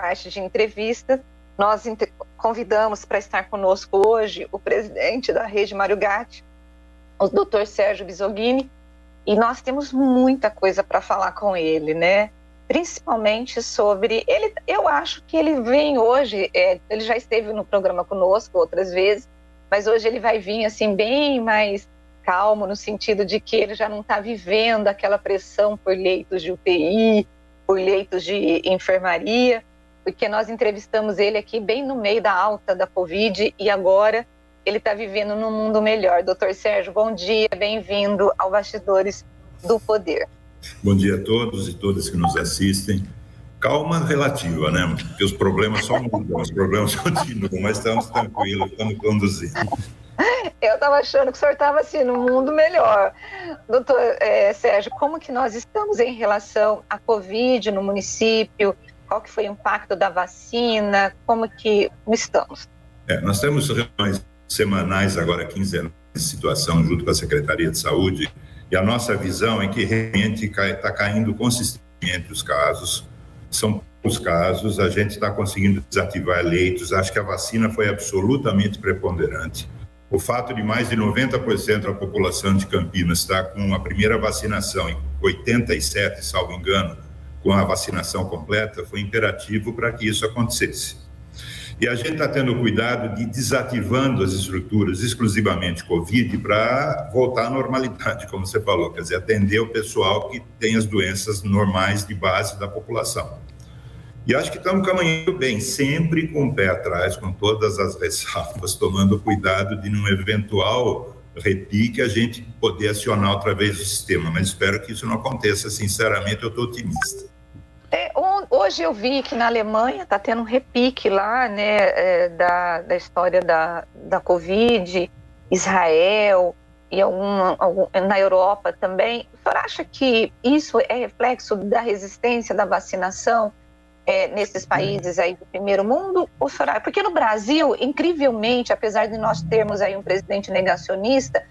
parte de entrevista. Nós convidamos para estar conosco hoje o presidente da Rede Mário Gatti, o Dr. Sérgio Bisoghini, e nós temos muita coisa para falar com ele, né? Principalmente sobre ele. Eu acho que ele vem hoje, ele já esteve no programa conosco outras vezes, mas hoje ele vai vir assim bem mais calmo, no sentido de que ele já não está vivendo aquela pressão por leitos de UTI, por leitos de enfermaria, porque nós entrevistamos ele aqui bem no meio da alta da Covid e agora ele está vivendo num mundo melhor. Doutor Sérgio, bom dia, bem-vindo ao Bastidores do Poder. Bom dia a todos e todas que nos assistem. Calma relativa, né? Porque os problemas só mudam, os problemas continuam, mas estamos tranquilos, estamos conduzindo. Eu estava achando que o senhor estava assim, num mundo melhor. Doutor Sérgio, como que nós estamos em relação à Covid no município? Qual que foi o impacto da vacina? Como estamos? Nós temos reuniões semanais, agora quinzenais, de situação junto com a Secretaria de Saúde, e a nossa visão é que realmente está caindo consistentemente os casos. São poucos casos, a gente está conseguindo desativar leitos. Acho que a vacina foi absolutamente preponderante. O fato de mais de 90% da população de Campinas estar com a primeira vacinação e 87%, salvo engano, com a vacinação completa, foi imperativo para que isso acontecesse. E a gente está tendo cuidado de desativando as estruturas exclusivamente Covid para voltar à normalidade, como você falou, quer dizer, atender o pessoal que tem as doenças normais de base da população. E acho que estamos caminhando bem, sempre com o pé atrás, com todas as ressalvas, tomando cuidado de num eventual repique a gente poder acionar outra vez o sistema, mas espero que isso não aconteça, sinceramente eu estou otimista. Hoje eu vi que na Alemanha está tendo um repique lá, né, da história da Covid, Israel e na Europa também. O senhor acha que isso é reflexo da resistência da vacinação nesses países aí do primeiro mundo? Porque no Brasil, incrivelmente, apesar de nós termos aí um presidente negacionista,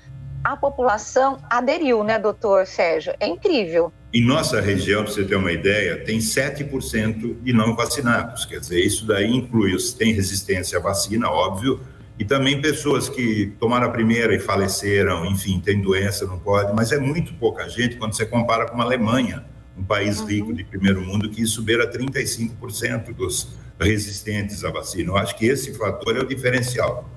a população aderiu, né, doutor Sérgio? É incrível. Em nossa região, para você ter uma ideia, tem 7% de não vacinados. Quer dizer, isso daí inclui os que têm resistência à vacina, óbvio, e também pessoas que tomaram a primeira e faleceram, enfim, tem doença, não pode, mas é muito pouca gente quando você compara com a Alemanha, um país rico de primeiro mundo, que isso beira 35% dos resistentes à vacina. Eu acho que esse fator é o diferencial.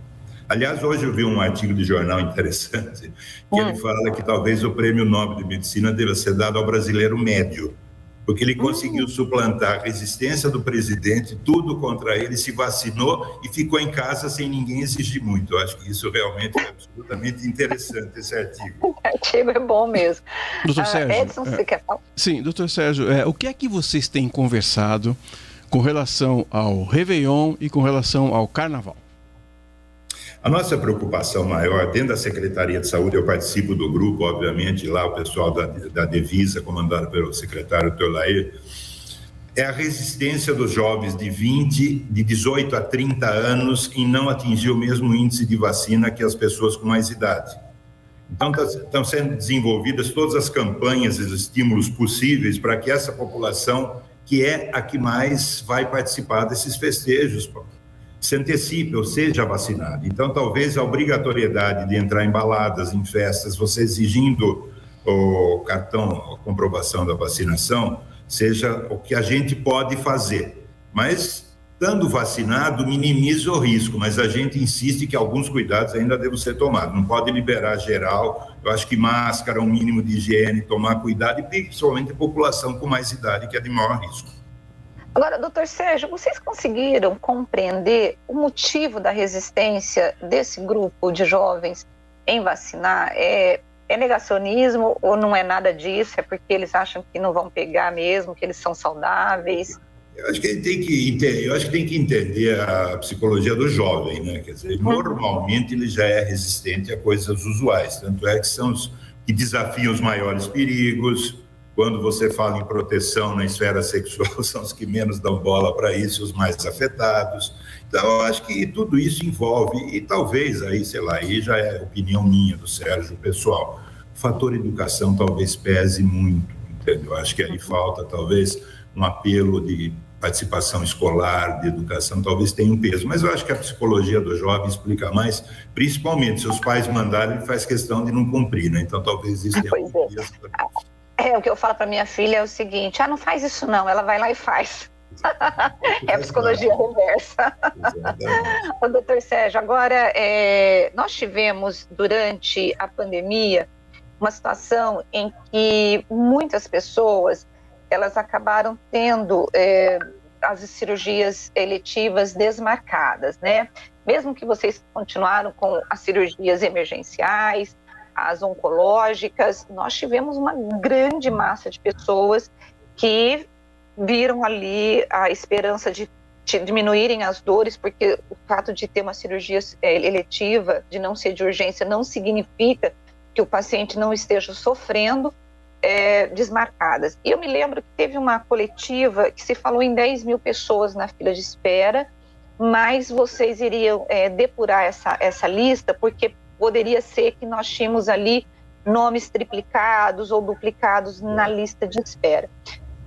Aliás, hoje eu vi um artigo de jornal interessante, que ele fala que talvez o prêmio Nobel de Medicina deva ser dado ao brasileiro médio, porque ele conseguiu suplantar a resistência do presidente, tudo contra ele, se vacinou e ficou em casa sem ninguém exigir muito. Eu acho que isso realmente é absolutamente interessante, esse artigo. O artigo é bom mesmo. Doutor Sérgio, Edson, você quer falar? Sim, doutor Sérgio, o que é que vocês têm conversado com relação ao Réveillon e com relação ao Carnaval? A nossa preocupação maior, dentro da Secretaria de Saúde, eu participo do grupo, obviamente, lá o pessoal da Devisa, comandado pelo secretário Tolair, é a resistência dos jovens de 18 a 30 anos em não atingir o mesmo índice de vacina que as pessoas com mais idade. Então, estão sendo desenvolvidas todas as campanhas e os estímulos possíveis para que essa população, que é a que mais vai participar desses festejos, se antecipe ou seja vacinado. Então, talvez a obrigatoriedade de entrar em baladas, em festas, você exigindo o cartão, a comprovação da vacinação, seja o que a gente pode fazer. Mas, estando vacinado, minimiza o risco, mas a gente insiste que alguns cuidados ainda devem ser tomados. Não pode liberar geral, eu acho que máscara, um mínimo de higiene, tomar cuidado, e principalmente a população com mais idade, que é de maior risco. Agora, doutor Sérgio, vocês conseguiram compreender o motivo da resistência desse grupo de jovens em vacinar? É negacionismo ou não é nada disso? É porque eles acham que não vão pegar mesmo, que eles são saudáveis? Eu acho que tem que entender a psicologia do jovem, né? Quer dizer, normalmente ele já é resistente a coisas usuais, tanto é que são os que desafiam os maiores perigos. Quando você fala em proteção na esfera sexual, são os que menos dão bola para isso, os mais afetados. Então, eu acho que tudo isso envolve, e talvez aí, sei lá, aí já é opinião minha, do Sérgio, pessoal, o fator educação talvez pese muito, entendeu? Eu acho que aí falta talvez um apelo de participação escolar, de educação, talvez tenha um peso. Mas eu acho que a psicologia do jovem explica mais, principalmente se os pais mandarem, ele faz questão de não cumprir, né? Então talvez isso tenha um peso. O que eu falo para minha filha é o seguinte: não faz isso não, ela vai lá e faz. É a psicologia reversa. O doutor Sérgio, agora nós tivemos durante a pandemia uma situação em que muitas pessoas elas acabaram tendo as cirurgias eletivas desmarcadas, né? Mesmo que vocês continuaram com as cirurgias emergenciais, as oncológicas, nós tivemos uma grande massa de pessoas que viram ali a esperança de diminuírem as dores, porque o fato de ter uma cirurgia eletiva, de não ser de urgência, não significa que o paciente não esteja sofrendo desmarcadas. E eu me lembro que teve uma coletiva que se falou em 10 mil pessoas na fila de espera, mas vocês iriam depurar essa lista, porque poderia ser que nós tínhamos ali nomes triplicados ou duplicados na lista de espera.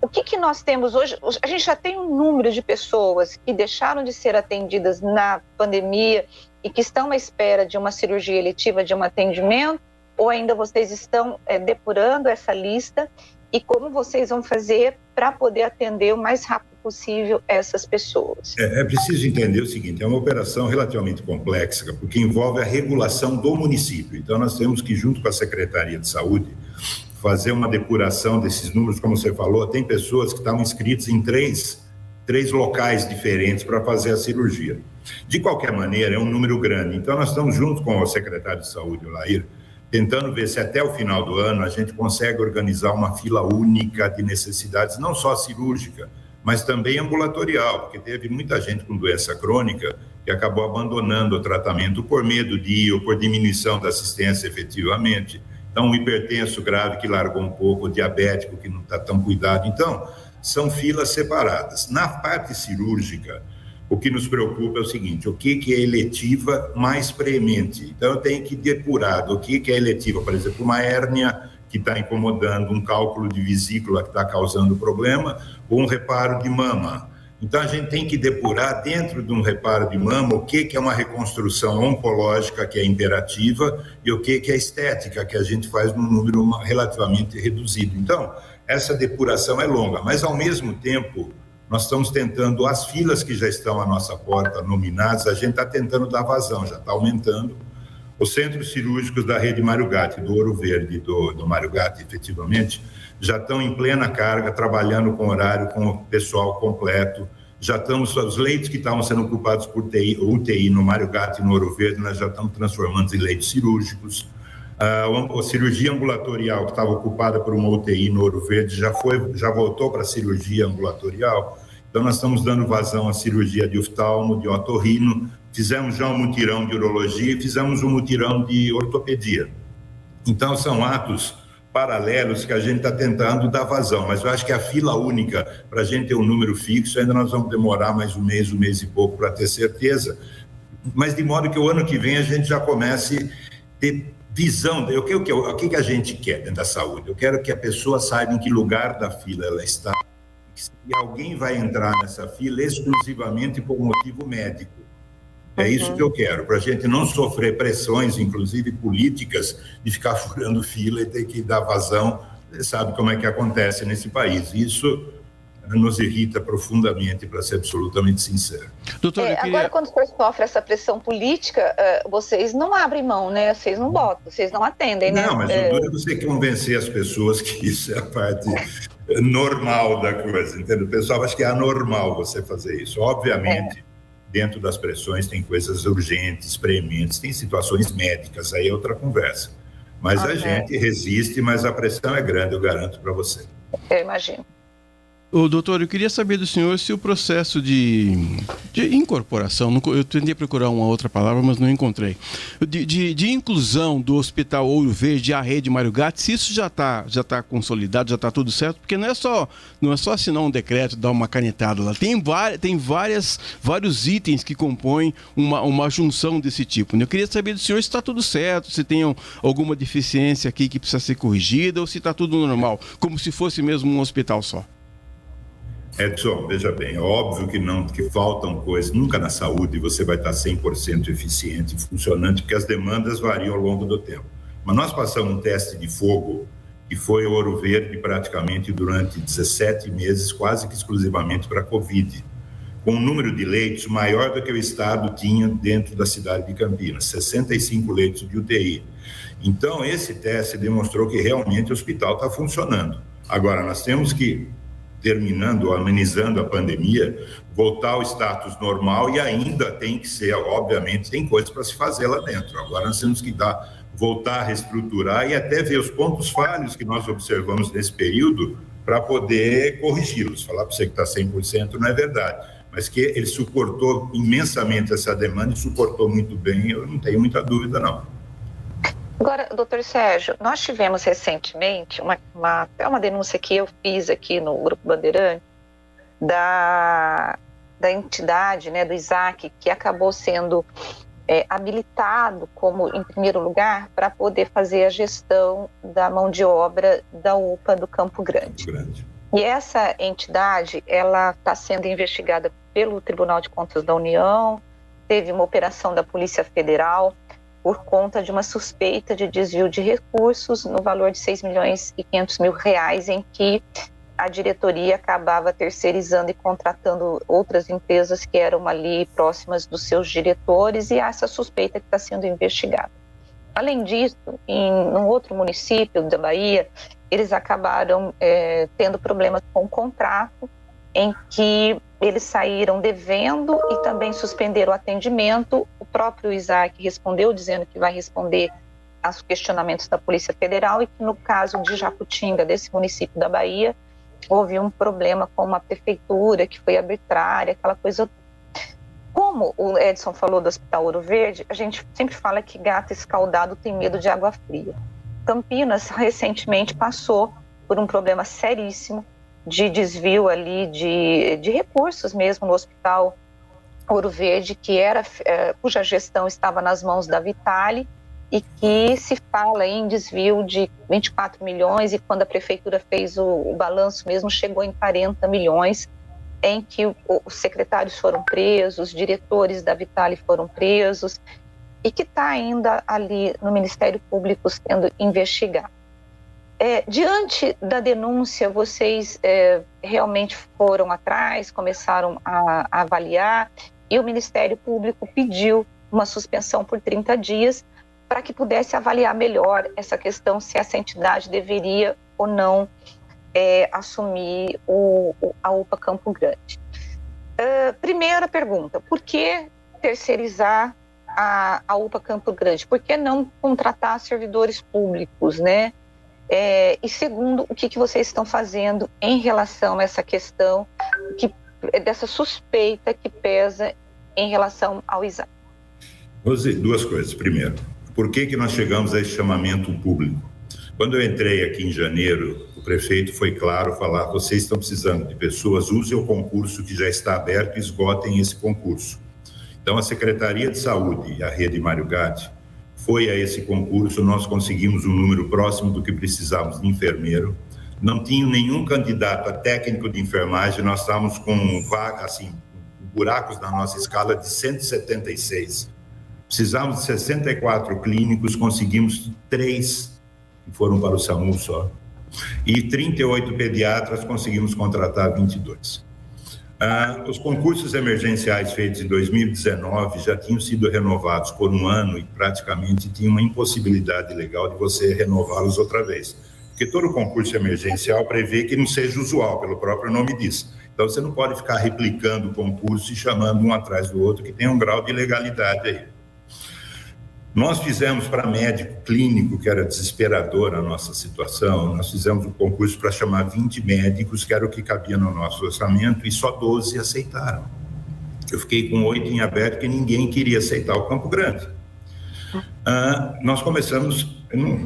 O que nós temos hoje? A gente já tem um número de pessoas que deixaram de ser atendidas na pandemia e que estão à espera de uma cirurgia eletiva, de um atendimento, ou ainda vocês estão depurando essa lista, e como vocês vão fazer para poder atender o mais rápido possível essas pessoas? É preciso entender o seguinte: é uma operação relativamente complexa, porque envolve a regulação do município. Então nós temos que, junto com a Secretaria de Saúde, fazer uma depuração desses números. Como você falou, tem pessoas que estavam inscritas em três locais diferentes para fazer a cirurgia. De qualquer maneira, é um número grande. Então nós estamos junto com o secretário de Saúde, o Lair, tentando ver se até o final do ano a gente consegue organizar uma fila única de necessidades, não só cirúrgica, mas também ambulatorial, porque teve muita gente com doença crônica que acabou abandonando o tratamento por medo de ir ou por diminuição da assistência efetivamente. Então, um hipertenso grave que largou um pouco, o diabético que não está tão cuidado. Então, são filas separadas. Na parte cirúrgica, o que nos preocupa é o seguinte: o que é eletiva mais preemente? Então, eu tenho que depurar o que é eletiva, por exemplo, uma hérnia que está incomodando, um cálculo de vesícula que está causando problema, ou um reparo de mama. Então, a gente tem que depurar dentro de um reparo de mama o que é uma reconstrução oncológica, que é imperativa, e o que é estética, que a gente faz num número relativamente reduzido. Então, essa depuração é longa, mas, ao mesmo tempo, nós estamos tentando, as filas que já estão à nossa porta nominadas, a gente está tentando dar vazão, já está aumentando. Os centros cirúrgicos da rede Mário Gatti, do Ouro Verde, do Mário Gatti, efetivamente, já estão em plena carga, trabalhando com horário, com o pessoal completo. Já estamos, os leitos que estavam sendo ocupados por UTI no Mário Gatti e no Ouro Verde, nós já estamos transformando em leitos cirúrgicos. A cirurgia ambulatorial, que estava ocupada por uma UTI no Ouro Verde, já voltou para a cirurgia ambulatorial. Então, nós estamos dando vazão à cirurgia de oftalmo, de otorrino, fizemos já um mutirão de urologia e fizemos um mutirão de ortopedia. Então, são atos paralelos que a gente está tentando dar vazão, mas eu acho que a fila única, para a gente ter um número fixo, ainda nós vamos demorar mais um mês e pouco para ter certeza, mas de modo que o ano que vem a gente já comece a ter visão. O que a gente quer dentro da saúde? Eu quero que a pessoa saiba em que lugar da fila ela está, e alguém vai entrar nessa fila exclusivamente por motivo médico. É isso que eu quero, para a gente não sofrer pressões, inclusive políticas, de ficar furando fila e ter que dar vazão. Você sabe como é que acontece nesse país. Isso nos irrita profundamente, para ser absolutamente sincero. Doutor, agora, quando o senhor sofre essa pressão política, vocês não abrem mão, né? Vocês não botam, vocês não atendem, né? Não, mas o duro é você convencer as pessoas que isso é a parte normal da coisa, entendeu? O pessoal acha que é anormal você fazer isso. Obviamente, dentro das pressões tem coisas urgentes, prementes, tem situações médicas, aí é outra conversa. Mas a gente resiste, mas a pressão é grande, eu garanto para você. Eu imagino. Ô, doutor, eu queria saber do senhor se o processo de incorporação, eu tentei procurar uma outra palavra, mas não encontrei, de inclusão do Hospital Ouro Verde à rede Mário Gatti, se isso já está consolidado, já está tudo certo, porque não é só assinar um decreto, dar uma canetada lá, tem vários itens que compõem uma junção desse tipo, né? Eu queria saber do senhor se está tudo certo, se tem alguma deficiência aqui que precisa ser corrigida, ou se está tudo normal, como se fosse mesmo um hospital só. Edson, veja bem, é óbvio que faltam coisas, nunca na saúde você vai estar 100% eficiente, funcionante, porque as demandas variam ao longo do tempo. Mas nós passamos um teste de fogo, que foi Ouro Verde praticamente durante 17 meses, quase que exclusivamente para a Covid, com um número de leitos maior do que o Estado tinha dentro da cidade de Campinas, 65 leitos de UTI. Então, esse teste demonstrou que realmente o hospital está funcionando. Agora, nós temos que, terminando, amenizando a pandemia, voltar ao status normal e ainda tem que ser, obviamente, tem coisas para se fazer lá dentro. Agora nós temos que voltar a reestruturar e até ver os pontos falhos que nós observamos nesse período para poder corrigi-los. Falar para você que está 100% não é verdade, mas que ele suportou imensamente essa demanda e suportou muito bem, eu não tenho muita dúvida, não. Agora, doutor Sérgio, nós tivemos recentemente até uma denúncia que eu fiz aqui no Grupo Bandeirante da entidade, né, do ISAC, que acabou sendo habilitado como, em primeiro lugar, para poder fazer a gestão da mão de obra da UPA do Campo Grande. E essa entidade, ela está sendo investigada pelo Tribunal de Contas da União, teve uma operação da Polícia Federal por conta de uma suspeita de desvio de recursos no valor de R$6.500.000, em que a diretoria acabava terceirizando e contratando outras empresas que eram ali próximas dos seus diretores, e essa suspeita que está sendo investigada. Além disso, num outro município da Bahia, eles acabaram tendo problemas com o contrato, em que eles saíram devendo e também suspenderam o atendimento. O próprio ISAC respondeu, dizendo que vai responder aos questionamentos da Polícia Federal, e que no caso de Jacutinga, desse município da Bahia, houve um problema com uma prefeitura que foi arbitrária, aquela coisa. Como o Edson falou do Hospital Ouro Verde, a gente sempre fala que gato escaldado tem medo de água fria. Campinas recentemente passou por um problema seríssimo de desvio ali de recursos mesmo no Hospital Ouro Verde, cuja gestão estava nas mãos da Vitale, e que se fala em desvio de 24 milhões, e quando a prefeitura fez o balanço mesmo, chegou em 40 milhões, em que os secretários foram presos, os diretores da Vitale foram presos, e que está ainda ali no Ministério Público sendo investigado. Diante da denúncia, vocês realmente foram atrás, começaram a avaliar, e o Ministério Público pediu uma suspensão por 30 dias para que pudesse avaliar melhor essa questão, se essa entidade deveria ou não assumir a UPA Campo Grande. Primeira pergunta, por que terceirizar a UPA Campo Grande? Por que não contratar servidores públicos, né? E segundo, o que vocês estão fazendo em relação a essa questão dessa suspeita que pesa em relação ao ISAC? Duas coisas. Primeiro, por que nós chegamos a esse chamamento público? Quando eu entrei aqui em janeiro, o prefeito foi claro falar: vocês estão precisando de pessoas, usem o concurso que já está aberto e esgotem esse concurso. Então, a Secretaria de Saúde e a Rede Mário Gatti foi a esse concurso, nós conseguimos um número próximo do que precisávamos de enfermeiro, não tinha nenhum candidato a técnico de enfermagem, nós estávamos com buracos na nossa escala de 176. Precisávamos de 64 clínicos, conseguimos 3, que foram para o SAMU só, e 38 pediatras, conseguimos contratar 22. Os concursos emergenciais feitos em 2019 já tinham sido renovados por um ano e praticamente tinha uma impossibilidade legal de você renová-los outra vez. Porque todo concurso emergencial prevê que não seja usual, pelo próprio nome diz. Então, você não pode ficar replicando o concurso e chamando um atrás do outro, que tem um grau de legalidade aí. Nós fizemos para médico clínico, que era desesperadora a nossa situação, nós fizemos um concurso para chamar 20 médicos, que era o que cabia no nosso orçamento, e só 12 aceitaram. Eu fiquei com 8 em aberto, que ninguém queria aceitar o Campo Grande. Nós começamos,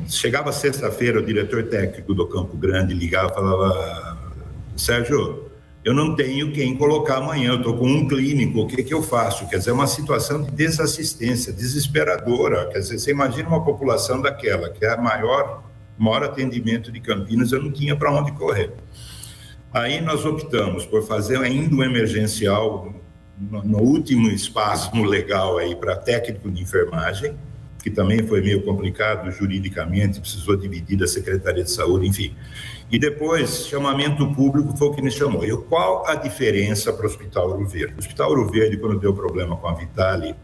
chegava sexta-feira, o diretor técnico do Campo Grande ligava e falava: Sérgio, eu não tenho quem colocar amanhã, eu estou com um clínico, o que eu faço? Quer dizer, é uma situação de desassistência, desesperadora. Quer dizer, você imagina uma população daquela, que é a maior atendimento de Campinas, eu não tinha para onde correr. Aí nós optamos por fazer ainda um emergencial no último espasmo legal aí para técnico de enfermagem, que também foi meio complicado juridicamente, precisou dividir da Secretaria de Saúde, enfim. E depois, chamamento público foi o que nos chamou. E qual a diferença para o Hospital Ouro Verde? O Hospital Ouro Verde, quando deu problema com a Vitale,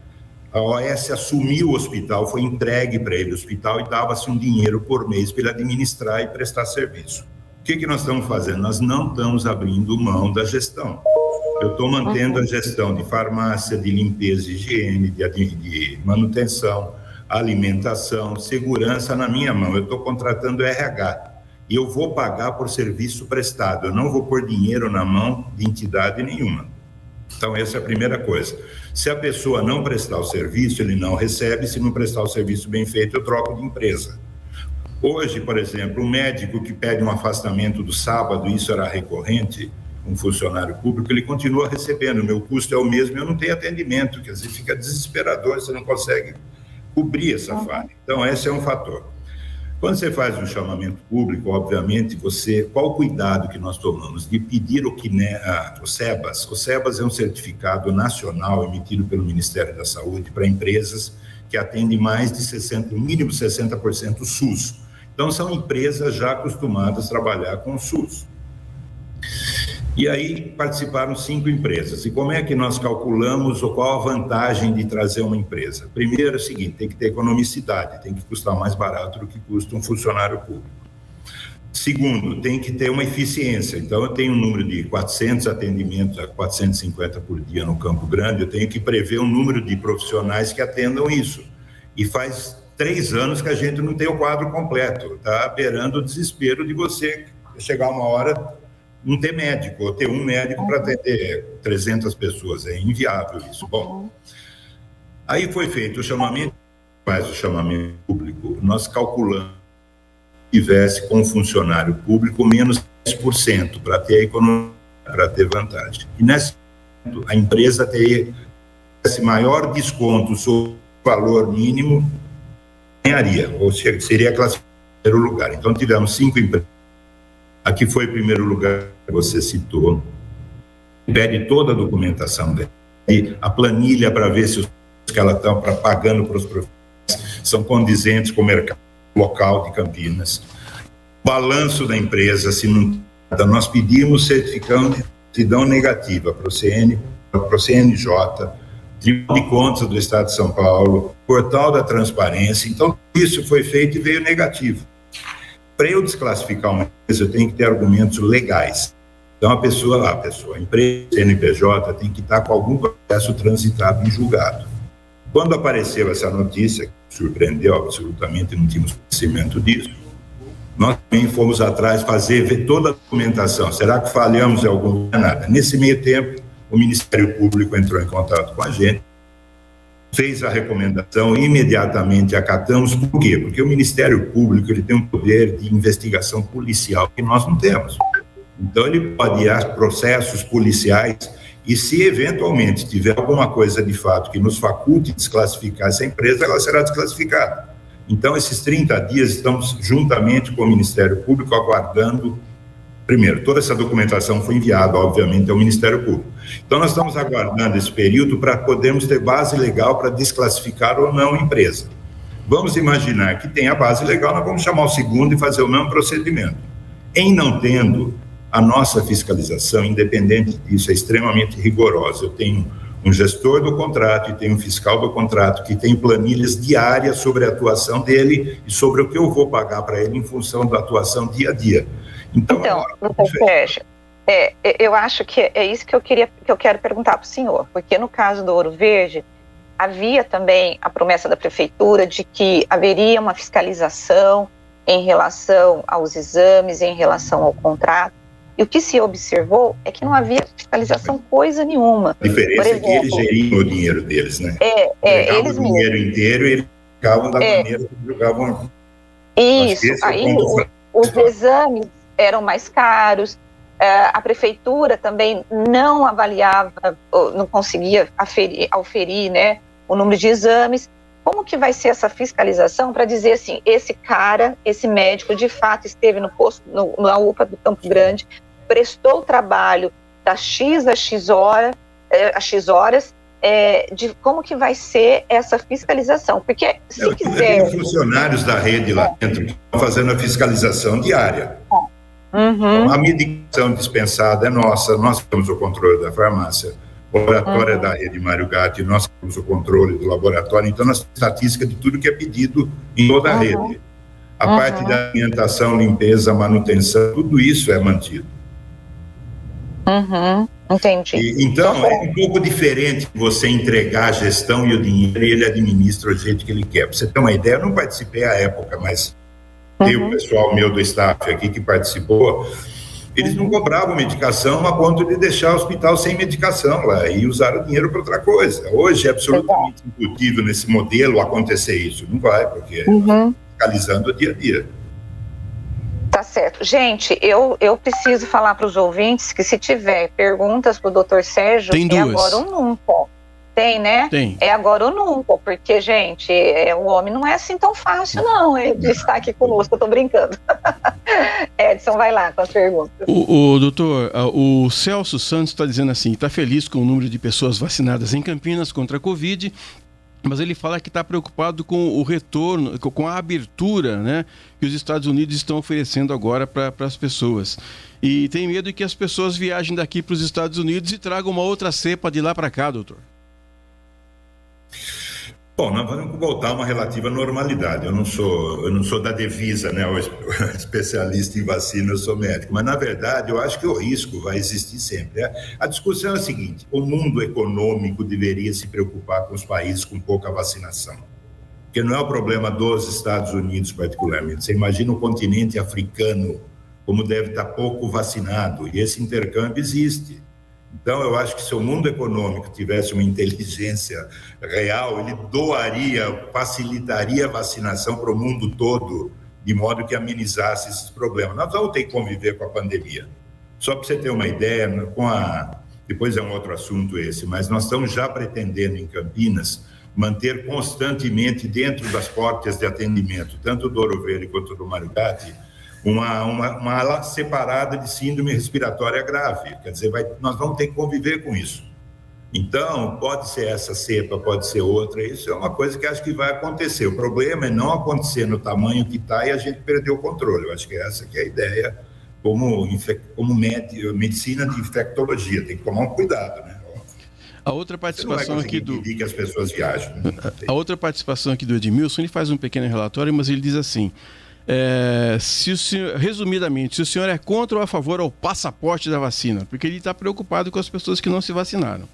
a OAS assumiu o hospital, foi entregue para ele o hospital e dava-se um dinheiro por mês para ele administrar e prestar serviço. O que nós estamos fazendo? Nós não estamos abrindo mão da gestão. Eu estou mantendo a gestão de farmácia, de limpeza e higiene, de manutenção, alimentação, segurança na minha mão. Eu estou contratando RH e eu vou pagar por serviço prestado. Eu não vou pôr dinheiro na mão de entidade nenhuma. Então, essa é a primeira coisa. Se a pessoa não prestar o serviço, ele não recebe. Se não prestar o serviço bem feito, eu troco de empresa. Hoje, por exemplo, um médico que pede um afastamento do sábado, isso era recorrente, um funcionário público, ele continua recebendo. O meu custo é o mesmo e eu não tenho atendimento. Quer dizer, fica desesperador, você não consegue cobrir essa falha. Então, esse é um fator. Quando você faz um chamamento público, obviamente, qual o cuidado que nós tomamos? De pedir o SEBAS. O SEBAS é um certificado nacional emitido pelo Ministério da Saúde para empresas que atendem mais de mínimo 60% SUS. Então, são empresas já acostumadas a trabalhar com o SUS. E aí participaram 5 empresas. E como é que nós calculamos ou qual a vantagem de trazer uma empresa? Primeiro é o seguinte, tem que ter economicidade, tem que custar mais barato do que custa um funcionário público. Segundo, tem que ter uma eficiência. Então, eu tenho um número de 400 atendimentos a 450 por dia no Campo Grande, eu tenho que prever um número de profissionais que atendam isso. E faz 3 anos que a gente não tem o quadro completo. Está beirando o desespero de você chegar uma hora não ter médico, ou ter um médico para atender 300 pessoas. É inviável isso. Bom, aí foi feito o chamamento, faz o chamamento público, nós calculamos que tivesse com o funcionário público menos 10% para ter a economia, para ter vantagem. E nesse momento, a empresa ter esse maior desconto sobre o valor mínimo, ganharia, ou seria classificado em primeiro lugar. Então, tivemos 5 empresas. Aqui foi o primeiro lugar que você citou. Pede toda a documentação dela, a planilha para ver se os que ela está pagando para os profissionais são condizentes com o mercado local de Campinas. Balanço da empresa, se não, nós pedimos certidão negativa para o CNJ, Tribunal de Contas do Estado de São Paulo, Portal da Transparência. Então, isso foi feito e veio negativo. Para eu desclassificar uma empresa, eu tenho que ter argumentos legais. Então, a empresa, CNPJ, tem que estar com algum processo transitado em julgado. Quando apareceu essa notícia, que surpreendeu absolutamente, não tínhamos conhecimento disso, nós também fomos atrás ver toda a documentação. Será que falhamos em algum nada? Nesse meio tempo, o Ministério Público entrou em contato com a gente, fez a recomendação, imediatamente acatamos. Por quê? Porque o Ministério Público ele tem um poder de investigação policial que nós não temos. Então, ele pode ir a processos policiais e, se eventualmente tiver alguma coisa de fato que nos faculte desclassificar essa empresa, ela será desclassificada. Então, esses 30 dias, estamos juntamente com o Ministério Público aguardando. Primeiro, toda essa documentação foi enviada, obviamente, ao Ministério Público. Então, nós estamos aguardando esse período para podermos ter base legal para desclassificar ou não a empresa. Vamos imaginar que tem a base legal, nós vamos chamar o segundo e fazer o mesmo procedimento. Em não tendo, a nossa fiscalização, independente disso, é extremamente rigorosa. Eu tenho um gestor do contrato e tenho um fiscal do contrato que tem planilhas diárias sobre a atuação dele e sobre o que eu vou pagar para ele em função da atuação dia a dia. Então doutor Sérgio, eu acho que é isso que eu quero perguntar para o senhor, porque no caso do Ouro Verde, havia também a promessa da prefeitura de que haveria uma fiscalização em relação aos exames, em relação ao contrato, e o que se observou é que não havia fiscalização coisa nenhuma. A diferença é que eles geriam o dinheiro deles, né? Eles o dinheiro inteiro e eles jogavam da maneira que jogavam. Isso, aí os exames eram mais caros, a prefeitura também não avaliava, não conseguia auferir, né, o número de exames. Como que vai ser essa fiscalização para dizer assim, esse médico de fato esteve no posto, na UPA do Campo Grande, prestou o trabalho das X a X horas, de como que vai ser essa fiscalização. Porque se quiser... Tem funcionários da rede lá dentro que estão fazendo a fiscalização diária. A medicação dispensada é nossa, nós temos o controle da farmácia, o laboratório é da rede Mário Gatti, nós temos o controle do laboratório, então nós temos estatística de tudo que é pedido em toda a rede. A parte da alimentação, limpeza, manutenção, tudo isso é mantido. Entendi. Então, é um pouco diferente você entregar a gestão e o dinheiro e ele administra do jeito que ele quer. Para você ter uma ideia, eu não participei à época, mas tem o pessoal meu do staff aqui que participou, eles não cobravam medicação a ponto de deixar o hospital sem medicação lá e usaram o dinheiro para outra coisa. Hoje é absolutamente impossível nesse modelo acontecer isso. Não vai, porque fiscalizando o dia a dia. Tá certo. Gente, eu preciso falar para os ouvintes que se tiver perguntas para o Dr. Sérgio, tem duas. Agora ou nunca. Tem, né? Tem. É agora ou nunca, porque, gente, o homem não é assim tão fácil, não, de estar aqui conosco, eu tô brincando. Edson, vai lá com as perguntas. Doutor, o Celso Santos está dizendo assim, está feliz com o número de pessoas vacinadas em Campinas contra a Covid, mas ele fala que está preocupado com o retorno, com a abertura, né, que os Estados Unidos estão oferecendo agora para as pessoas. E tem medo de que as pessoas viajem daqui para os Estados Unidos e tragam uma outra cepa de lá para cá, doutor. Bom, nós vamos voltar a uma relativa normalidade. Eu não sou da Devisa, né, o especialista em vacina, eu sou médico, mas na verdade eu acho que o risco vai existir sempre. A discussão é a seguinte: o mundo econômico deveria se preocupar com os países com pouca vacinação, porque não é o problema dos Estados Unidos particularmente. Você imagina o continente africano como deve estar pouco vacinado, e esse intercâmbio existe. Então, eu acho que se o mundo econômico tivesse uma inteligência real, ele facilitaria a vacinação para o mundo todo, de modo que amenizasse esses problemas. Nós vamos ter que conviver com a pandemia. Só para você ter uma ideia, depois é um outro assunto esse, mas nós estamos já pretendendo em Campinas manter constantemente dentro das portas de atendimento, tanto do Ouro Verde quanto do Mário Gatti, uma ala separada de síndrome respiratória grave. Quer dizer, nós vamos ter que conviver com isso. Então, pode ser essa cepa, pode ser outra, isso é uma coisa que acho que vai acontecer. O problema é não acontecer no tamanho que está e a gente perder o controle. Eu acho que essa que é a ideia como medicina de infectologia. Tem que tomar um cuidado, né? A outra participação aqui impedir que as pessoas viajem. A outra participação aqui do Edmilson, ele faz um pequeno relatório, mas ele diz assim... resumidamente, se o senhor é contra ou a favor ao passaporte da vacina, porque ele está preocupado com as pessoas que não se vacinaram.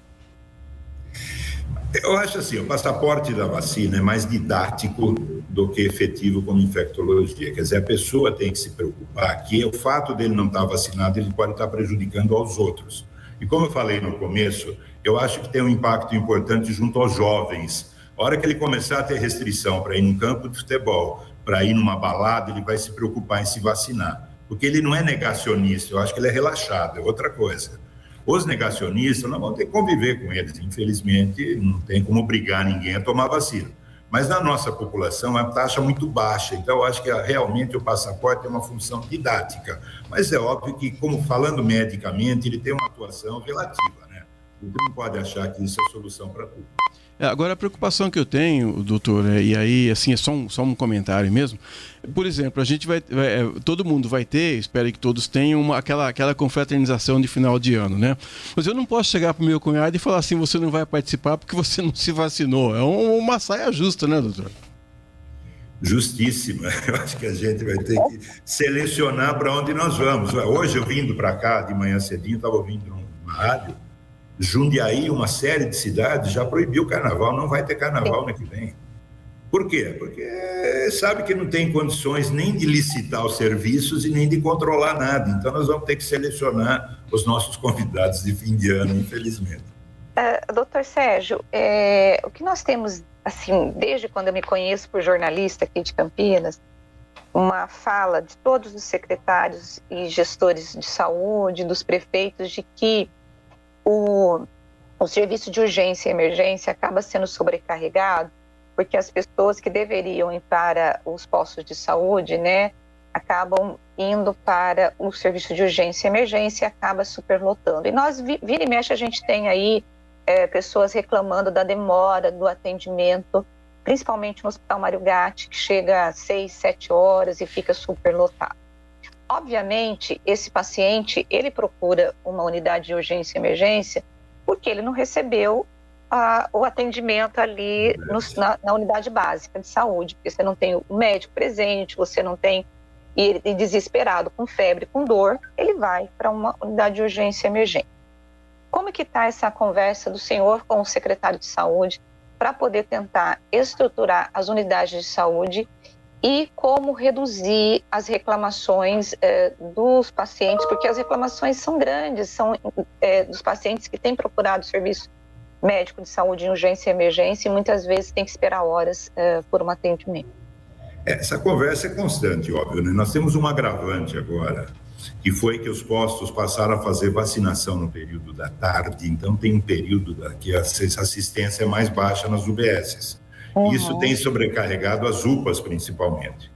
Eu acho assim, o passaporte da vacina é mais didático do que efetivo como infectologia. Quer dizer, a pessoa tem que se preocupar que o fato dele não estar vacinado, ele pode estar prejudicando aos outros. E como eu falei no começo, eu acho que tem um impacto importante junto aos jovens. A hora que ele começar a ter restrição para ir num campo de futebol, para ir numa balada, ele vai se preocupar em se vacinar. Porque ele não é negacionista, eu acho que ele é relaxado, é outra coisa. Os negacionistas, nós vamos ter que conviver com eles. Infelizmente, não tem como obrigar ninguém a tomar vacina. Mas na nossa população, é uma taxa muito baixa. Então, eu acho que realmente o passaporte tem uma função didática. Mas é óbvio que, como falando medicamente, ele tem uma atuação relativa, né? Então, não pode achar que isso é a solução para tudo. Agora, a preocupação que eu tenho, doutor, e aí, assim, é só um comentário mesmo. Por exemplo, a gente todo mundo vai ter, espero que todos tenham, aquela confraternização de final de ano, né? Mas eu não posso chegar para o meu cunhado e falar assim, você não vai participar porque você não se vacinou. É uma saia justa, né, doutor? Justíssima. Eu acho que a gente vai ter que selecionar para onde nós vamos. Hoje, eu vindo para cá, de manhã cedinho, estava ouvindo numa rádio, Jundiaí, uma série de cidades, já proibiu o carnaval, não vai ter carnaval no que vem. Por quê? Porque sabe que não tem condições nem de licitar os serviços e nem de controlar nada. Então, nós vamos ter que selecionar os nossos convidados de fim de ano, infelizmente. Doutor Sérgio, o que nós temos, assim, desde quando eu me conheço por jornalista aqui de Campinas, uma fala de todos os secretários e gestores de saúde, dos prefeitos, de que o serviço de urgência e emergência acaba sendo sobrecarregado, porque as pessoas que deveriam ir para os postos de saúde, né, acabam indo para o serviço de urgência e emergência e acaba superlotando. E nós, vira e mexe, a gente tem aí pessoas reclamando da demora do atendimento, principalmente no Hospital Mário Gatti, que chega a 6, 7 horas e fica superlotado. Obviamente, esse paciente, ele procura uma unidade de urgência e emergência porque ele não recebeu o atendimento ali na unidade básica de saúde, porque você não tem o médico presente, você não tem, e desesperado, com febre, com dor, ele vai para uma unidade de urgência e emergência. Como que está essa conversa do senhor com o secretário de saúde para poder tentar estruturar as unidades de saúde e como reduzir as reclamações dos pacientes, porque as reclamações são grandes, são dos pacientes que têm procurado o serviço médico de saúde em urgência e emergência e muitas vezes tem que esperar horas por um atendimento. Essa conversa é constante, óbvio, né? Nós temos um agravante agora, que foi que os postos passaram a fazer vacinação no período da tarde, então tem um período que a assistência é mais baixa nas UBSs. Isso tem sobrecarregado as UPAs, principalmente.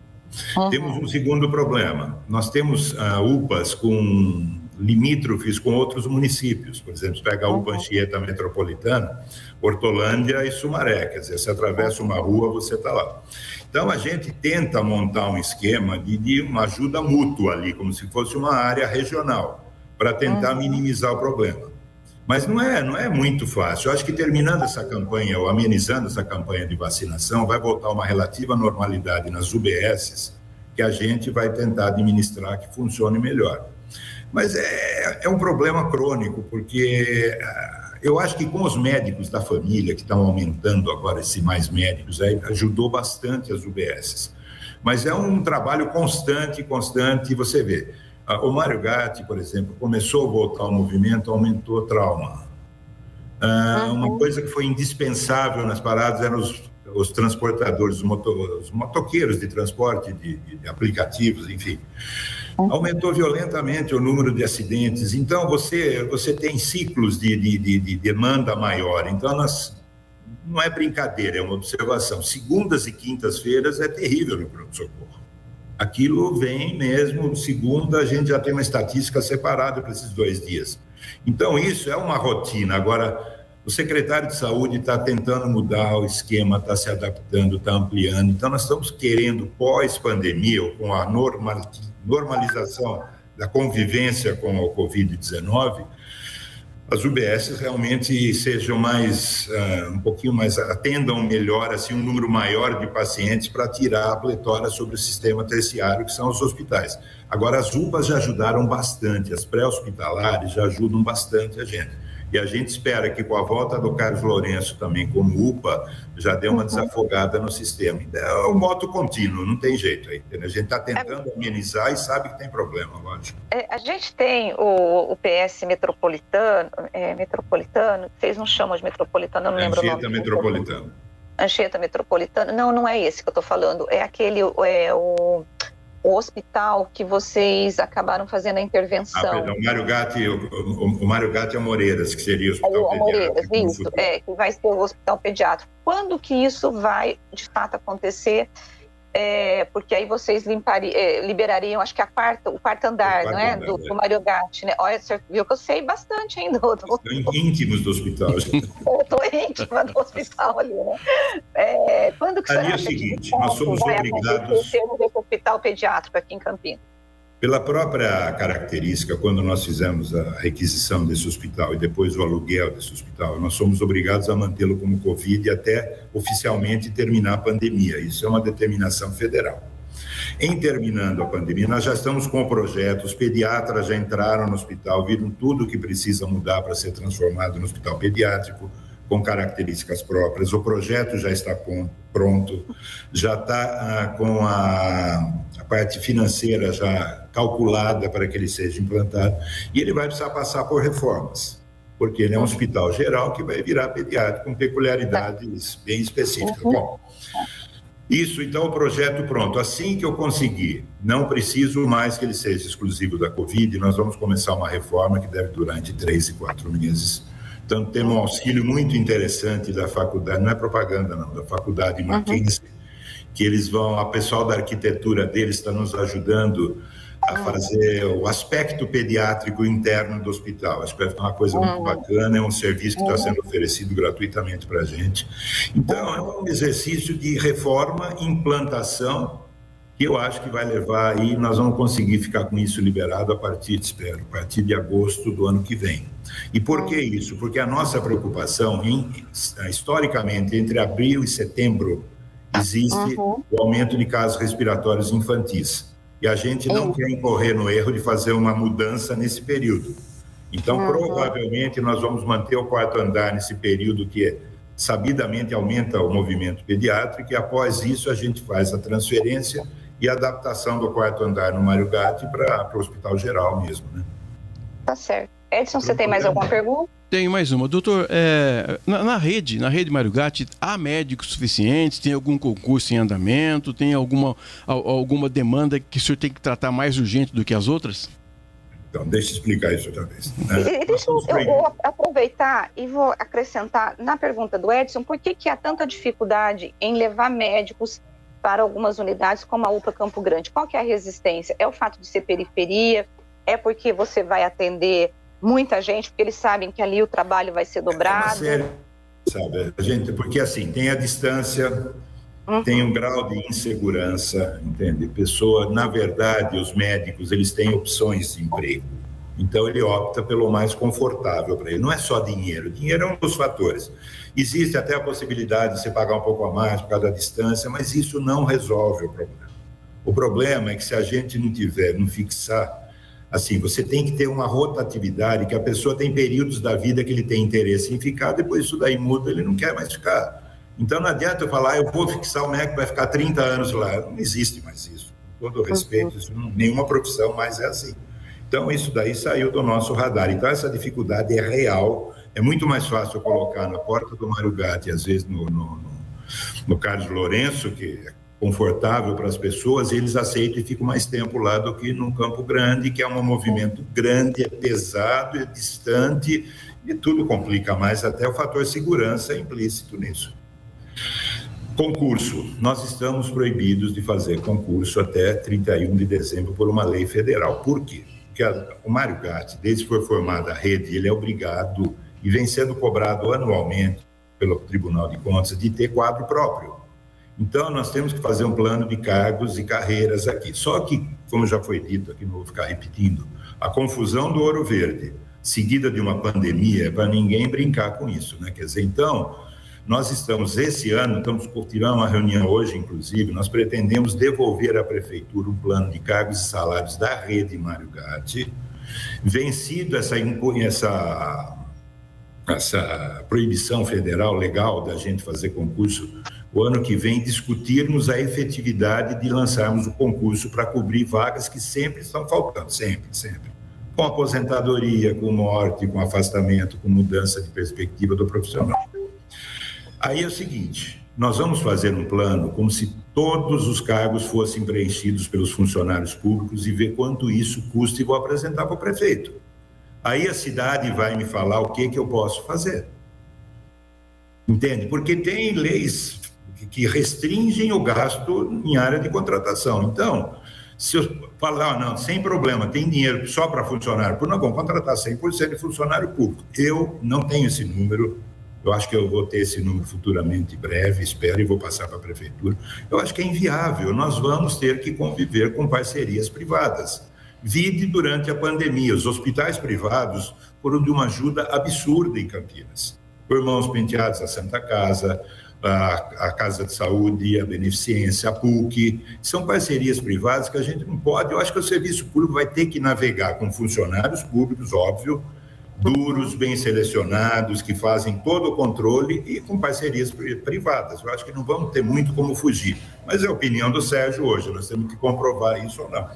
Temos um segundo problema. Nós temos UPAs com limítrofes com outros municípios. Por exemplo, se pega a UPA Anchieta Metropolitana, Hortolândia e Sumaré. Quer dizer, você atravessa uma rua, você está lá. Então, a gente tenta montar um esquema de uma ajuda mútua ali, como se fosse uma área regional, para tentar minimizar o problema. Mas não é muito fácil. Eu acho que terminando essa campanha, ou amenizando essa campanha de vacinação, vai voltar uma relativa normalidade nas UBSs, que a gente vai tentar administrar que funcione melhor. Mas é um problema crônico, porque eu acho que com os médicos da família, que estão aumentando agora esses mais médicos, aí ajudou bastante as UBSs. Mas é um trabalho constante, e você vê. O Mário Gatti, por exemplo, começou a voltar ao movimento, aumentou o trauma. Uma coisa que foi indispensável nas paradas eram os transportadores, os motoqueiros de transporte, de aplicativos, enfim. Aumentou violentamente o número de acidentes. Então, você tem ciclos de demanda maior. Então, não é brincadeira, é uma observação. Segundas e quintas-feiras é terrível no pronto-socorro. Aquilo vem mesmo, segunda, a gente já tem uma estatística separada para esses 2 dias. Então, isso é uma rotina. Agora, o secretário de saúde está tentando mudar o esquema, está se adaptando, está ampliando. Então, nós estamos querendo, pós-pandemia, ou com a normalização da convivência com o Covid-19, as UBSs realmente sejam mais, um pouquinho mais, atendam melhor, assim, um número maior de pacientes para tirar a pletora sobre o sistema terciário, que são os hospitais. Agora, as UPAs já ajudaram bastante, as pré-hospitalares já ajudam bastante a gente. E a gente espera que com a volta do Carlos Lourenço também como UPA, já dê uma desafogada no sistema. É um modo contínuo, não tem jeito aí. A gente está tentando amenizar e sabe que tem problema, lógico. A gente tem o PS metropolitano, vocês não chamam de metropolitano, eu não lembro o nome. Anchieta Metropolitano. Anchieta Metropolitano, não é esse que eu estou falando, é aquele, o hospital que vocês acabaram fazendo a intervenção. Perdão, o Mário Gatti Amoreiras, que seria o hospital pediátrico. Isso, que vai ser o hospital pediátrico. Quando que isso vai, de fato, acontecer? Porque aí vocês liberariam, acho que o quarto andar, não é? Do Mário Gatti, né? Olha, você viu que eu sei bastante ainda. Estão íntimos do hospital. Eu estou íntima do hospital ali, né? Quando que ali é o seguinte, nós somos obrigados... no hospital pediátrico aqui em Campinas? Pela própria característica, quando nós fizemos a requisição desse hospital e depois o aluguel desse hospital, nós somos obrigados a mantê-lo como Covid até oficialmente terminar a pandemia. Isso é uma determinação federal. Em terminando a pandemia, nós já estamos com o projeto, os pediatras já entraram no hospital, viram tudo o que precisa mudar para ser transformado no hospital pediátrico, com características próprias. O projeto já está pronto, já está com a parte financeira já calculada para que ele seja implantado, e ele vai precisar passar por reformas, porque ele é um hospital geral que vai virar pediátrico com peculiaridades bem específicas. Bom, isso, então, o projeto pronto. Assim que eu conseguir, não preciso mais que ele seja exclusivo da Covid, nós vamos começar uma reforma que deve durar entre 3 e 4 meses. Então, temos um auxílio muito interessante da faculdade, não é propaganda não, da faculdade Mackenzie, que eles vão, a pessoal da arquitetura deles está nos ajudando a fazer o aspecto pediátrico interno do hospital. Acho que vai ficar uma coisa muito bacana, é um serviço que está sendo oferecido gratuitamente para a gente. Então, é um exercício de reforma e implantação que eu acho que vai levar aí, nós vamos conseguir ficar com isso liberado a partir de agosto do ano que vem. E por que isso? Porque a nossa preocupação, historicamente, entre abril e setembro, existe o aumento de casos respiratórios infantis. E a gente não quer incorrer no erro de fazer uma mudança nesse período. Então, provavelmente, nós vamos manter o quarto andar nesse período que sabidamente aumenta o movimento pediátrico, e após isso a gente faz a transferência e a adaptação do quarto andar no Mário Gatti para o Hospital Geral mesmo, né? Tá certo. Edson, você tem mais alguma pergunta? Tenho mais uma. Doutor, na rede Mário Gatti, há médicos suficientes? Tem algum concurso em andamento? Tem alguma demanda que o senhor tem que tratar mais urgente do que as outras? Então, deixa eu explicar isso outra vez. Deixa eu aproveitar e vou acrescentar na pergunta do Edson, por que há tanta dificuldade em levar médicos para algumas unidades como a UPA Campo Grande? Qual que é a resistência? É o fato de ser periferia? É porque você vai atender muita gente, porque eles sabem que ali o trabalho vai ser dobrado? Sério, sabe, gente, porque assim, tem a distância, tem um grau de insegurança, entende? Pessoa, na verdade, os médicos, eles têm opções de emprego. Então, ele opta pelo mais confortável para ele. Não é só dinheiro. Dinheiro é um dos fatores. Existe até a possibilidade de você pagar um pouco a mais por causa da distância, mas isso não resolve o problema. O problema é que se a gente não fixar, assim, você tem que ter uma rotatividade, que a pessoa tem períodos da vida que ele tem interesse em ficar, depois isso daí muda, ele não quer mais ficar. Então, não adianta eu falar, eu vou fixar o médico, vai ficar 30 anos lá. Não existe mais isso. Com todo respeito, isso, nenhuma profissão mais é assim. Então, isso daí saiu do nosso radar. Então, essa dificuldade é real. É muito mais fácil eu colocar na porta do Mário Gatti, às vezes no Carlos Lourenço, que é confortável para as pessoas, e eles aceitam e ficam mais tempo lá do que no Campo Grande, que é um movimento grande, é pesado, é distante, e tudo complica mais, até o fator segurança é implícito nisso. Concurso. Nós estamos proibidos de fazer concurso até 31 de dezembro por uma lei federal. Por quê? Porque o Mário Gatti, desde que foi formada a rede, ele é obrigado e vem sendo cobrado anualmente pelo Tribunal de Contas de ter quadro próprio. Então, nós temos que fazer um plano de cargos e carreiras aqui. Só que, como já foi dito aqui, não vou ficar repetindo, a confusão do Ouro Verde, seguida de uma pandemia, é para ninguém brincar com isso, né? Quer dizer, então, nós estamos, esse ano, tirando uma reunião hoje, inclusive, nós pretendemos devolver à Prefeitura um plano de cargos e salários da rede Mário Gatti, vencido essa proibição federal legal da gente fazer concurso o ano que vem, discutirmos a efetividade de lançarmos o concurso para cobrir vagas que sempre estão faltando, sempre. Com aposentadoria, com morte, com afastamento, com mudança de perspectiva do profissional. Aí é o seguinte, nós vamos fazer um plano como se todos os cargos fossem preenchidos pelos funcionários públicos e ver quanto isso custa e vou apresentar para o prefeito. Aí a cidade vai me falar o que eu posso fazer. Entende? Porque tem leis que restringem o gasto em área de contratação. Então, se eu falar, não, sem problema, tem dinheiro só para funcionário público, nós vamos contratar 100% de funcionário público. Eu não tenho esse número, eu acho que eu vou ter esse número futuramente breve, espero, e vou passar para a prefeitura. Eu acho que é inviável, nós vamos ter que conviver com parcerias privadas. Vide durante a pandemia, os hospitais privados foram de uma ajuda absurda em Campinas. O Irmãos Penteados, a Santa Casa, a Casa de Saúde, a Beneficência, a PUC, são parcerias privadas que a gente não pode, eu acho que o serviço público vai ter que navegar com funcionários públicos, óbvio, duros, bem selecionados, que fazem todo o controle e com parcerias privadas. Eu acho que não vamos ter muito como fugir, mas é a opinião do Sérgio hoje, nós temos que comprovar isso ou não.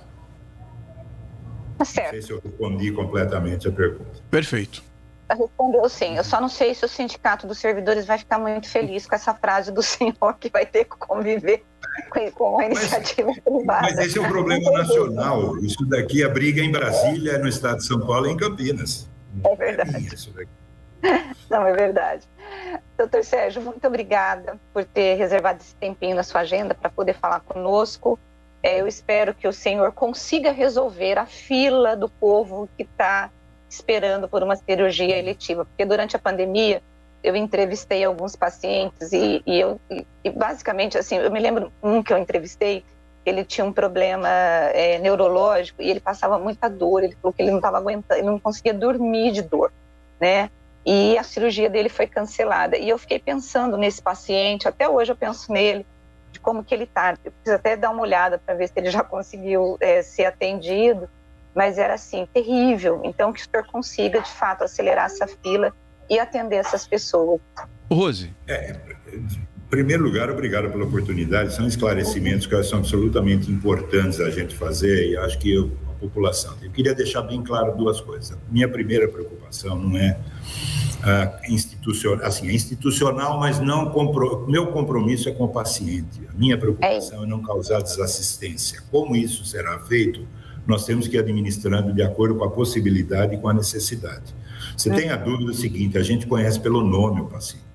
Tá certo. Não sei se eu respondi completamente a pergunta. Perfeito. Respondeu sim. Eu só não sei se o Sindicato dos Servidores vai ficar muito feliz com essa frase do senhor que vai ter que conviver com a iniciativa privada. Mas esse é um problema nacional. Isso daqui, a briga em Brasília, no estado de São Paulo e em Campinas. É verdade. Isso daqui. Não, é verdade. Doutor Sérgio, muito obrigada por ter reservado esse tempinho na sua agenda para poder falar conosco. Eu espero que o senhor consiga resolver a fila do povo que está esperando por uma cirurgia eletiva, porque durante a pandemia eu entrevistei alguns pacientes e basicamente, assim, eu me lembro um que eu entrevistei, ele tinha um problema neurológico e ele passava muita dor, ele falou que ele não estava aguentando, ele não conseguia dormir de dor, né? E a cirurgia dele foi cancelada. E eu fiquei pensando nesse paciente, até hoje eu penso nele, de como que ele está. Eu preciso até dar uma olhada para ver se ele já conseguiu ser atendido, mas era assim, terrível. Então que o senhor consiga, de fato, acelerar essa fila e atender essas pessoas. Rose. Em primeiro lugar, obrigado pela oportunidade. São esclarecimentos que são absolutamente importantes a gente fazer e acho que a população. Eu queria deixar bem claro duas coisas. Minha primeira preocupação não é institucional, assim, é institucional, mas não meu compromisso é com o paciente. A minha preocupação é não causar desassistência. Como isso será feito? Nós temos que ir administrando de acordo com a possibilidade e com a necessidade. Você tem a dúvida seguinte, a gente conhece pelo nome o paciente.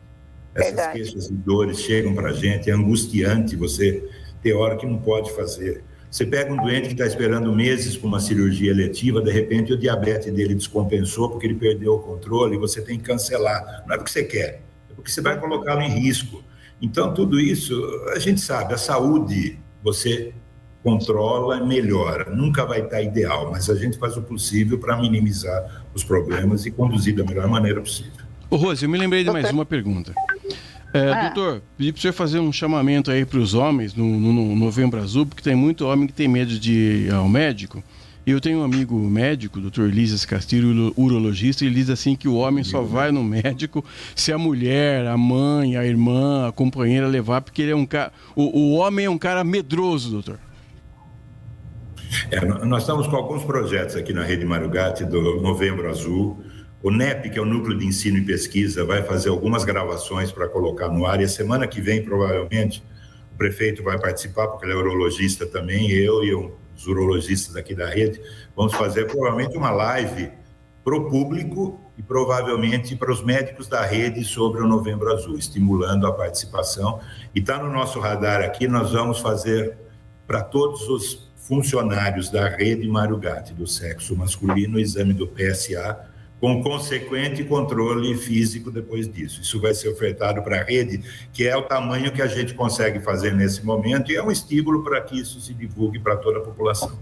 Essas queixas e dores chegam para a gente, é angustiante você ter hora que não pode fazer. Você pega um doente que está esperando meses por uma cirurgia eletiva, de repente o diabetes dele descompensou porque ele perdeu o controle e você tem que cancelar. Não é porque você quer, é porque você vai colocá-lo em risco. Então, tudo isso, a gente sabe, a saúde você controla, melhora. Nunca vai estar ideal, mas a gente faz o possível para minimizar os problemas e conduzir da melhor maneira possível. Rose, eu me lembrei de mais uma pergunta. Doutor, pedi para o senhor fazer um chamamento aí para os homens no Novembro Azul, porque tem muito homem que tem medo de ir ao médico. E eu tenho um amigo médico, o Dr. Lísias Castilho, urologista, e ele diz assim que o homem só vai no médico se a mulher, a mãe, a irmã, a companheira levar, porque ele é um cara... O homem é um cara medroso, doutor. Nós estamos com alguns projetos aqui na Rede Mário Gatti do Novembro Azul. O NEP, que é o Núcleo de Ensino e Pesquisa, vai fazer algumas gravações para colocar no ar. E a semana que vem, provavelmente, o prefeito vai participar, porque ele é urologista também, eu e os urologistas aqui da rede, vamos fazer provavelmente uma live para o público e provavelmente para os médicos da rede sobre o Novembro Azul, estimulando a participação. E está no nosso radar aqui, nós vamos fazer para todos os funcionários da Rede Mário Gatti, do sexo masculino, o exame do PSA, com consequente controle físico depois disso. Isso vai ser ofertado para a rede, que é o tamanho que a gente consegue fazer nesse momento, e é um estímulo para que isso se divulgue para toda a população.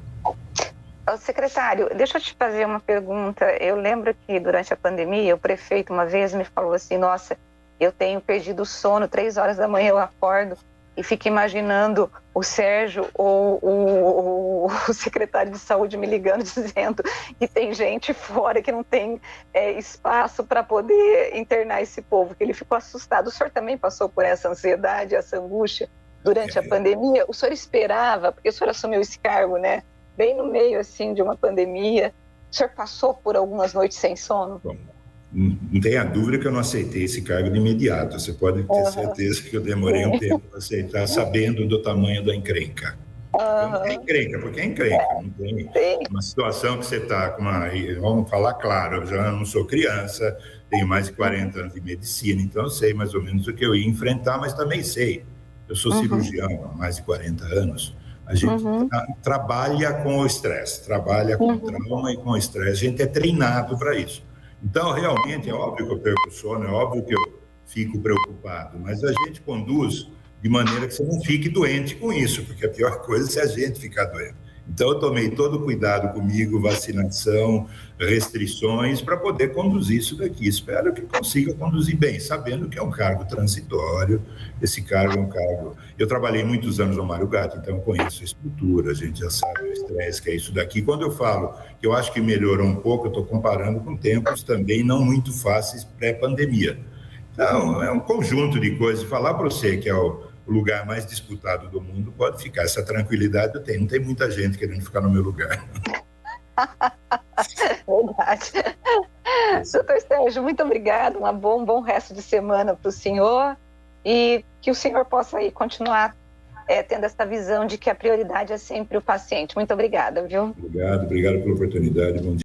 Secretário, deixa eu te fazer uma pergunta. Eu lembro que durante a pandemia, o prefeito uma vez me falou assim, nossa, eu tenho perdido o sono, 3 horas da manhã eu acordo e fico imaginando o Sérgio ou o secretário de saúde me ligando dizendo que tem gente fora que não tem espaço para poder internar esse povo, que ele ficou assustado. O senhor também passou por essa ansiedade, essa angústia durante a pandemia? O senhor esperava, porque o senhor assumiu esse cargo, né, bem no meio assim de uma pandemia, o senhor passou por algumas noites sem sono? Bom, não tenha dúvida que eu não aceitei esse cargo de imediato. Você pode ter certeza que eu demorei um tempo para aceitar, sabendo do tamanho da encrenca. É encrenca, porque é encrenca. Não tem uma situação que você está com uma... Vamos falar claro, eu já não sou criança, tenho mais de 40 anos de medicina, então eu sei mais ou menos o que eu ia enfrentar, mas também sei. Eu sou cirurgião há mais de 40 anos. A gente trabalha com o estresse, trabalha com o trauma e com o estresse. A gente é treinado para isso. Então, realmente, é óbvio que eu perco sono, é óbvio que eu fico preocupado, mas a gente conduz de maneira que você não fique doente com isso, porque a pior coisa é se a gente ficar doente. Então, eu tomei todo o cuidado comigo, vacinação, restrições, para poder conduzir isso daqui. Espero que consiga conduzir bem, sabendo que é um cargo transitório. Esse cargo é um cargo... Eu trabalhei muitos anos no Mário Gatti, então eu conheço a estrutura, a gente já sabe o estresse que é isso daqui. Quando eu falo que eu acho que melhorou um pouco, eu estou comparando com tempos também não muito fáceis pré-pandemia. Então, é um conjunto de coisas. Falar para você que é o lugar mais disputado do mundo, pode ficar. Essa tranquilidade eu tenho. Não tem muita gente querendo ficar no meu lugar. Verdade. Doutor Sérgio, muito obrigado. Um bom resto de semana para o senhor e que o senhor possa aí continuar tendo essa visão de que a prioridade é sempre o paciente. Muito obrigada, viu? Obrigado pela oportunidade. Bom dia.